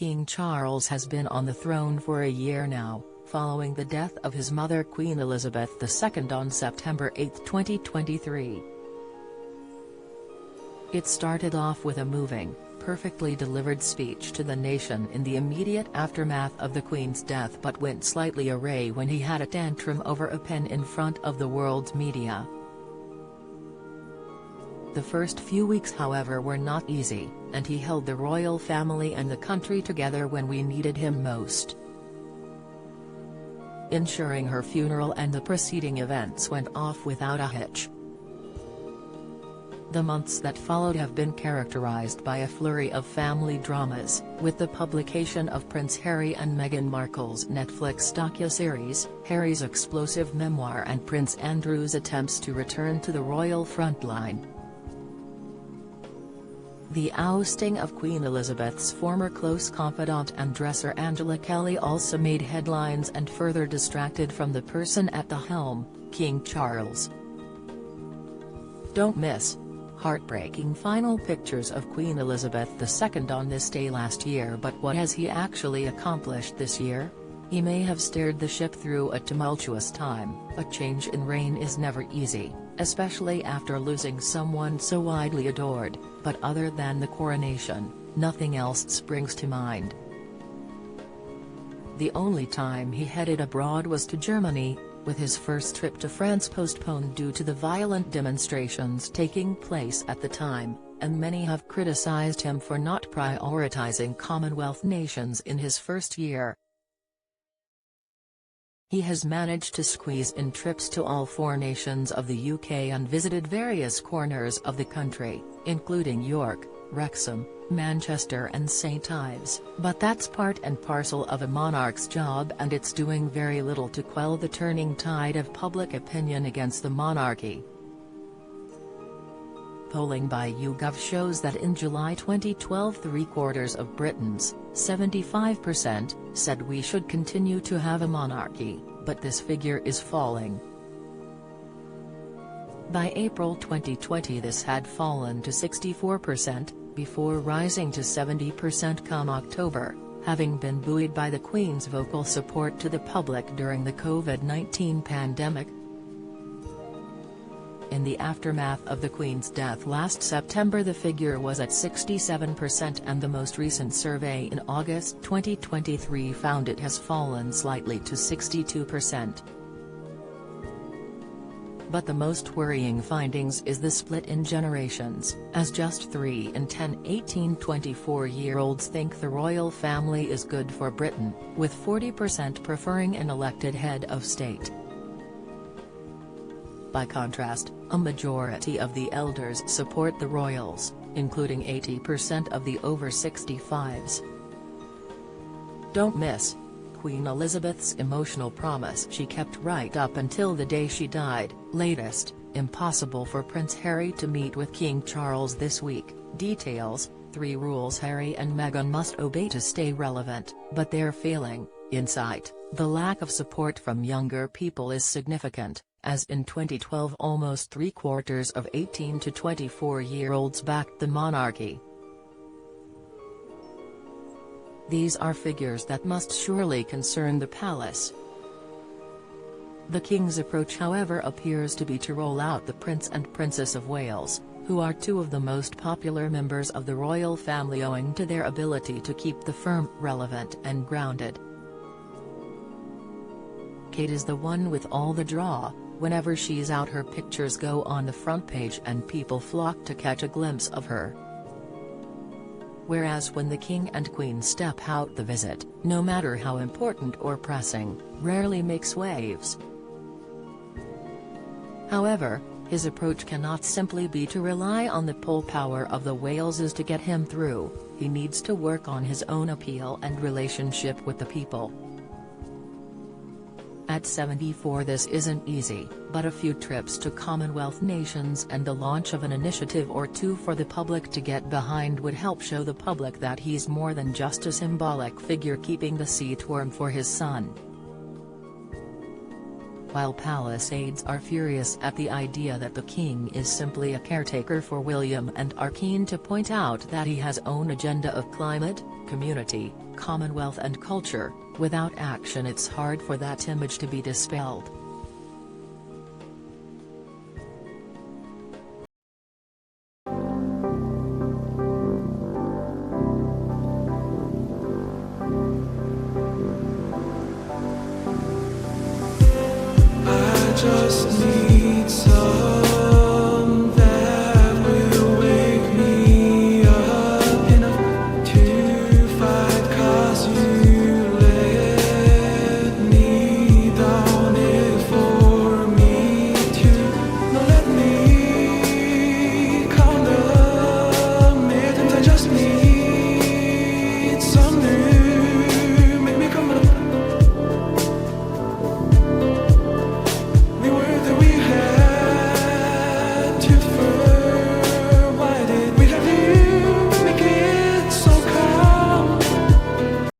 King Charles has been on the throne for a year now, following the death of his mother Queen Elizabeth II on September 8, 2023. It started off with a moving, perfectly delivered speech to the nation in the immediate aftermath of the Queen's death, but went slightly awry when he had a tantrum over a pen in front of the world's media. The first few weeks, however, were not easy, and he held the royal family and the country together when we needed him most. Ensuring her funeral and the preceding events went off without a hitch. The months that followed have been characterized by a flurry of family dramas, with the publication of Prince Harry and Meghan Markle's Netflix docuseries, Harry's explosive memoir, and Prince Andrew's attempts to return to the royal frontline. The ousting of Queen Elizabeth's former close confidant and dresser Angela Kelly also made headlines and further distracted from the person at the helm, King Charles. Don't miss heartbreaking final pictures of Queen Elizabeth II on this day last year. But what has he actually accomplished this year? He may have steered the ship through a tumultuous time. A change in reign is never easy, especially after losing someone so widely adored, but other than the coronation, nothing else springs to mind. The only time he headed abroad was to Germany, with his first trip to France postponed due to the violent demonstrations taking place at the time, and many have criticized him for not prioritizing Commonwealth nations in his first year. He has managed to squeeze in trips to all four nations of the UK and visited various corners of the country, including York, Wrexham, Manchester and St Ives, but that's part and parcel of a monarch's job, and it's doing very little to quell the turning tide of public opinion against the monarchy. Polling by YouGov shows that in July 2012 3/4 of Britons, 75%, said we should continue to have a monarchy, but this figure is falling. By April 2020 this had fallen to 64%, before rising to 70% come October, having been buoyed by the Queen's vocal support to the public during the COVID-19 pandemic. In the aftermath of the Queen's death last September the figure was at 67%, and the most recent survey in August 2023 found it has fallen slightly to 62%. But the most worrying findings is the split in generations, as just 3 in 10 18-24-year-olds think the royal family is good for Britain, with 40% preferring an elected head of state. By contrast, a majority of the elders support the royals, including 80% of the over 65s. Don't miss Queen Elizabeth's emotional promise she kept right up until the day she died. Latest, impossible for Prince Harry to meet with King Charles this week. Details: 3 rules Harry and Meghan must obey to stay relevant, but they're failing. Insight: the lack of support from younger people is significant, as in 2012 almost 3/4 of 18 to 24-year-olds backed the monarchy. These are figures that must surely concern the palace. The King's approach, however, appears to be to roll out the Prince and Princess of Wales, who are 2 of the most popular members of the royal family owing to their ability to keep the firm relevant and grounded. Kate is the one with all the draw. Whenever she's out her pictures go on the front page and people flock to catch a glimpse of her. Whereas when the King and Queen step out, the visit, no matter how important or pressing, rarely makes waves. However, his approach cannot simply be to rely on the pull power of the Waleses to get him through. He needs to work on his own appeal and relationship with the people. At 74 this isn't easy, but a few trips to Commonwealth nations and the launch of an initiative or 2 for the public to get behind would help show the public that he's more than just a symbolic figure keeping the seat warm for his son. while Palisades are furious at the idea that the king is simply a caretaker for William and are keen to point out that he has own agenda of climate, community, commonwealth and culture. Without action it's hard for that image to be dispelled.